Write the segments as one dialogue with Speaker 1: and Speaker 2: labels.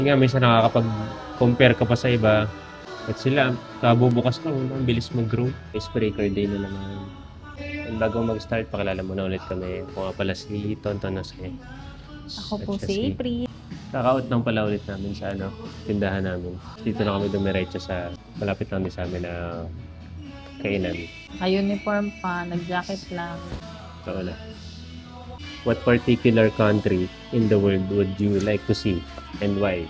Speaker 1: Nga, minsan nakakapag-compare ka pa sa iba. At sila, kabubukas lang, ang bilis mag-grow. Icebreaker day na naman. And bago mag-start, pakilala mo na ulit kami. Kung nga pala si Tonton Jose.
Speaker 2: Ako
Speaker 1: At
Speaker 2: po
Speaker 1: siya
Speaker 2: si April.
Speaker 1: Kaka-out lang pala ulit namin sa tindahan namin. Dito na kami dumiretso sa malapit lang din sa amin na kainan.
Speaker 2: Ka-uniform pa, nag-jacket lang.
Speaker 1: So, na. What particular country in the world would you like to see and why?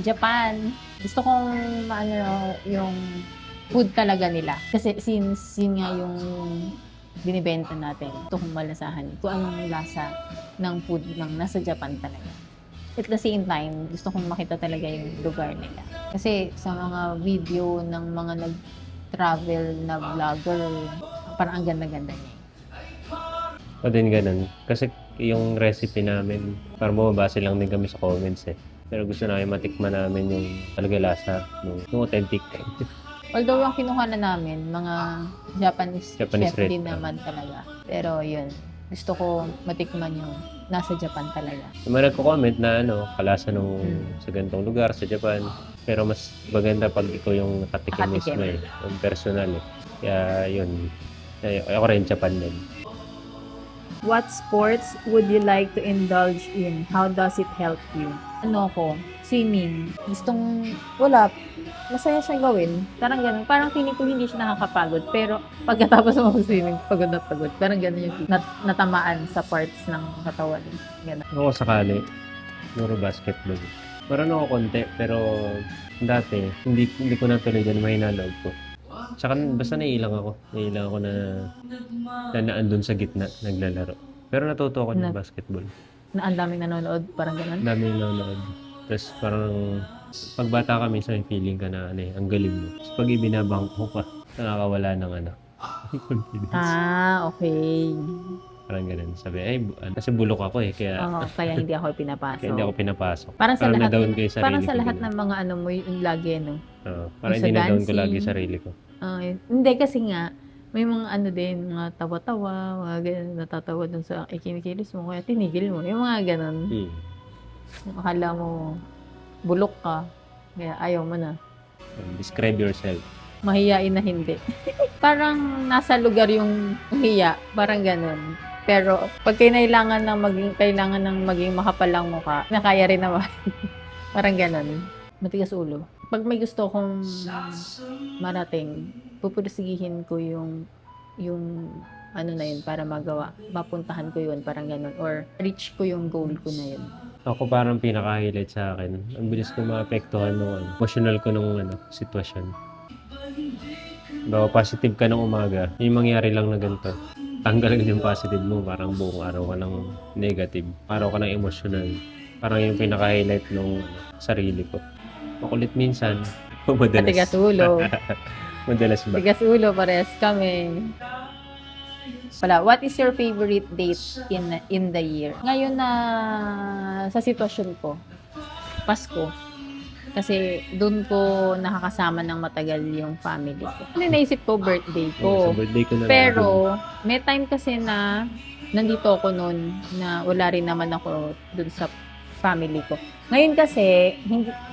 Speaker 2: Japan. Gusto kong maano yung food talaga nila. Kasi since yun nga yung binibenta natin, gusto kong malasahan kung anong lasa ng food ng nasa Japan talaga. At the same time, gusto kong makita talaga yung lugar nila. Kasi sa mga video ng mga nag-travel na vlogger, parang ang ganda-ganda niya.
Speaker 1: O din ganun. Kasi yung recipe namin, parang bumabase lang din kami sa comments eh. Pero gusto namin matikman namin yung talaga lasa, yung authentic.
Speaker 2: Although ang kinuha na namin, mga Japanese chef
Speaker 1: red.
Speaker 2: din naman talaga. Pero yun, gusto ko matikman yung nasa Japan talaga.
Speaker 1: Yung mga nagko-comment na kalasa nung sa ganitong lugar sa Japan. Pero mas maganda pag ikaw yung nakatikim mismo eh. Yung personal eh. Kaya yun. Ako rin Japan din.
Speaker 2: What sports would you like to indulge in? How does it help you? Ano ko? Swimming. Gustong, wala, masaya siyang gawin. Parang ganun. Parang feeling ko hindi siya nakakapagod. Pero pagkatapos mo mag-swimming, pagod na pagod. Parang ganun yung natamaan sa parts ng katawan. Ganun.
Speaker 1: Ako sakali, siguro basketball. Marunong ako konti, pero dati, hindi ko natuloy dyan, mahina loob ko. Tsaka basta naiilang ako na naandun sa gitna, naglalaro. Pero natuto ako ng basketball.
Speaker 2: Na ang daming nanonood, parang ganun.
Speaker 1: Daming nanonood. Tapos parang pagbata ka minsan may feeling ka na ang galing mo. Tapos pag ibinabangko ka, nakakawala ng confidence.
Speaker 2: Okay.
Speaker 1: Parang ganun. Sabi, kasi bulok ako eh. Kaya,
Speaker 2: kaya hindi ako pinapasok.
Speaker 1: kaya hindi ako pinapasok.
Speaker 2: Parang sa lahat,
Speaker 1: na-down ko yung sarili
Speaker 2: parang sa
Speaker 1: ko.
Speaker 2: lahat ng mga mo yung lagi, no?
Speaker 1: Parang
Speaker 2: Sa
Speaker 1: hindi na-down ko
Speaker 2: dancing.
Speaker 1: lagi sarili ko.
Speaker 2: Hindi kasi nga, may mga din, mga tawa-tawa, mga ganun, natatawa dun sa ikinikilos mo, kaya tinigil mo. Yung mga ganun. Akala mo, bulok ka, kaya ayaw mo na.
Speaker 1: Describe yourself.
Speaker 2: Mahiyain na hindi. Parang nasa lugar yung hiya, parang ganun. Pero pag kailangan ng maging makapalang mukha, nakaya rin naman. Parang ganun. Matigas ulo. Pag may gusto kong marating, pupursigihin ko yung na yun para mapuntahan ko yun, parang ganun. Or reach ko yung goal ko na yun.
Speaker 1: Ako parang pinaka-highlight sa akin. Ang bilis ko maapektuhan ng emotional ko nung sitwasyon. Bawa positive ka ng umaga, yung mangyari lang na ganito. Tanggalin yung positive mo, parang buong araw ka ng negative. Araw ka ng emotional. Parang yung pinaka-highlight ng sarili ko. Makulit minsan. Madalas.
Speaker 2: Matigas ulo.
Speaker 1: Madalas ba?
Speaker 2: Matigas ulo, parehas kami. What is your favorite date in the year? Ngayon na sa sitwasyon ko, Pasko. Kasi doon ko nakakasama ng matagal yung family ko. Hindi naisip ko birthday ko.
Speaker 1: Sa birthday ko na
Speaker 2: Pero may time kasi na nandito ako noon na wala rin naman ako doon sa family ko. Ngayon kasi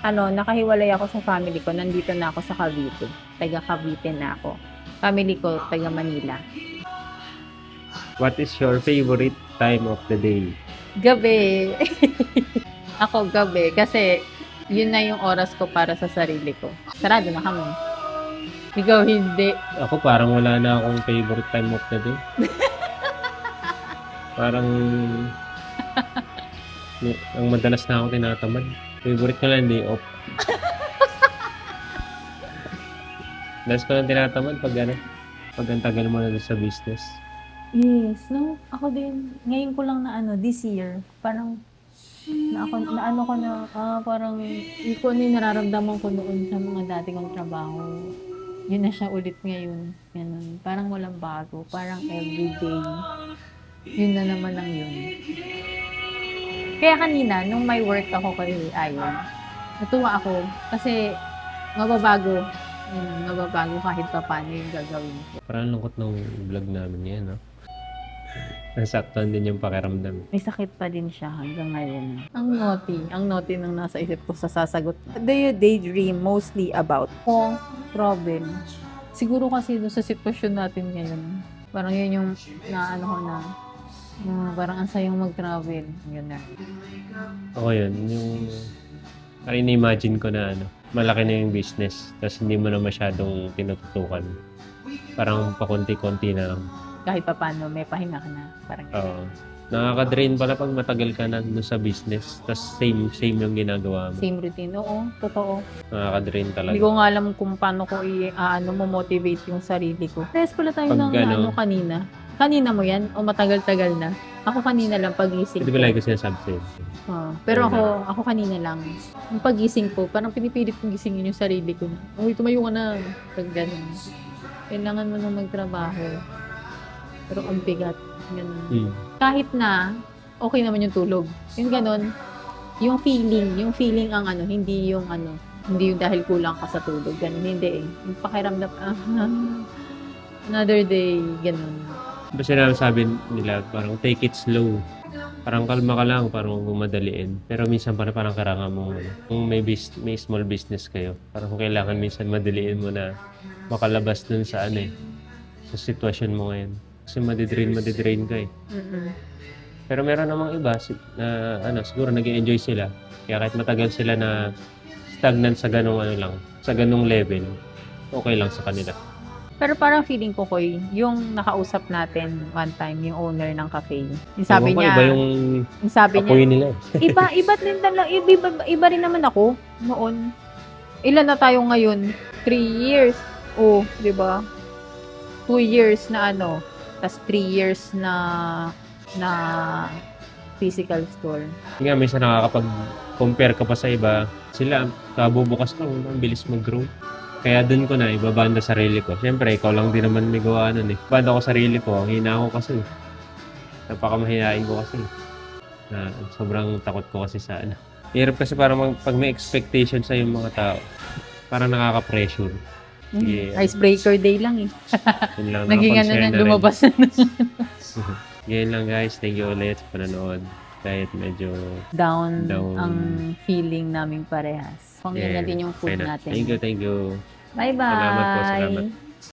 Speaker 2: nakahiwalay ako sa family ko. Nandito na ako sa Cavite. Taga Cavite na ako. Family ko taga Manila.
Speaker 1: What is your favorite time of the day?
Speaker 2: Gabi. Ako gabi kasi yun na yung oras ko para sa sarili ko. Sarado na kami. Ikaw hindi.
Speaker 1: Ako parang wala na akong favorite time of the day. Parang ang madalas na ako tinatamad. Favorite ko lang day off. Madalas ko lang tinatamad pag ang tagal mo na sa business.
Speaker 2: Yes, no? Ako din. Ngayon ko lang na this year. Parang parang iko yung nararamdaman ko noon sa mga dati kong trabaho. Yun na siya ulit ngayon. Ganun. Parang walang bago. Parang everyday. Yun na naman ang yun. Kaya kanina, nung may work ako kay Ayon, natuwa ako. Kasi mababago. Mababago kahit pa paano yung gagawin ko.
Speaker 1: Parang lungkot ng vlog namin yan, no? nasaktan din yung pakiramdam.
Speaker 2: May sakit pa din siya hanggang ngayon. Ang naughty nang nasa isip ko sa sasagot. Do you daydream mostly about travel? Siguro kasi doon sa sitwasyon natin ngayon, parang yun yung naano ko na, parang ang sayang mag-travel. Yun na.
Speaker 1: Ako yun, yung parang ini-imagine ko na malaki na yung business, tapos hindi mo na masyadong tinututukan. Parang pakunti-kunti na lang.
Speaker 2: Kahit pa paano, may pahinga ka na. Parang
Speaker 1: Oo. Nakaka-drain pala pag matagal ka na dun sa business, tapos same yung ginagawa mo.
Speaker 2: same routine. Oo, totoo.
Speaker 1: Nakaka-drain talaga.
Speaker 2: Hindi ko nga alam kung paano ko mo-motivate yung sarili ko. Rest pala tayo
Speaker 1: Pag
Speaker 2: ng kanina. Kanina mo yan? O matagal-tagal na? Ako kanina lang pagising
Speaker 1: Hindi
Speaker 2: ko.
Speaker 1: ko like ko sinasabi sa'yo.
Speaker 2: Pero ako kanina lang. Yung pagising ko, parang pinipilit kong gisingin yung sarili ko. Uy, tumayo ka na. Pag ganun. Kailangan mo nang magtrabaho. Pero ang bigat. Ganun. Kahit na, okay naman yung tulog. Yung ganun. Yung feeling ang hindi yung dahil kulang ka sa tulog. Ganun, hindi eh. Yung pakiramdam, another day, ganun.
Speaker 1: Basta sinasabi nila, parang take it slow. Parang kalma ka lang, parang gumadaliin. Pero minsan parang karanga mo, kung may small business kayo, parang kung kailangan minsan madaliin mo na makalabas dun sa sa sitwasyon mo ngayon. Kasi madidrain ka eh. Pero meron namang iba na siguro nag-enjoy sila. Kaya kahit matagal sila na stagnant sa ganung sa ganung level, okay lang sa kanila.
Speaker 2: Pero parang feeling ko, Koy, yung nakausap natin one time, yung owner ng cafe. Yung sabi
Speaker 1: Ewan ko,
Speaker 2: niya,
Speaker 1: iba yung apoy nila eh.
Speaker 2: iba din talaga, iba rin naman ako noon. Ilan na tayo ngayon? 3 years. Oh, di ba? 2 years na tas 3 years na physical store.
Speaker 1: Hindi nga, minsan nakakapag-compare ka pa sa iba. Sila, kabubukas ka, ang bilis mag-grow. Kaya dun ko na, ibabanda sarili ko. Siyempre, ikaw lang din naman may gawa Banda ko sarili ko, hina ako kasi. Napakamahihain ko kasi. Sobrang takot ko kasi sa Hirap kasi parang pag may expectation sa yung mga tao, parang nakaka-pressure. Yeah.
Speaker 2: Icebreaker day lang eh.
Speaker 1: Yun lang,
Speaker 2: Naging
Speaker 1: nakapag-share na rin.
Speaker 2: lumabas na.
Speaker 1: Ganyan lang guys, thank you ulit sa panonood. Kahit medyo
Speaker 2: down
Speaker 1: Down.
Speaker 2: ang feeling naming parehas. Pangin natin yung food
Speaker 1: fine na.
Speaker 2: natin.
Speaker 1: Thank you.
Speaker 2: Bye-bye!
Speaker 1: Salamat po, salamat.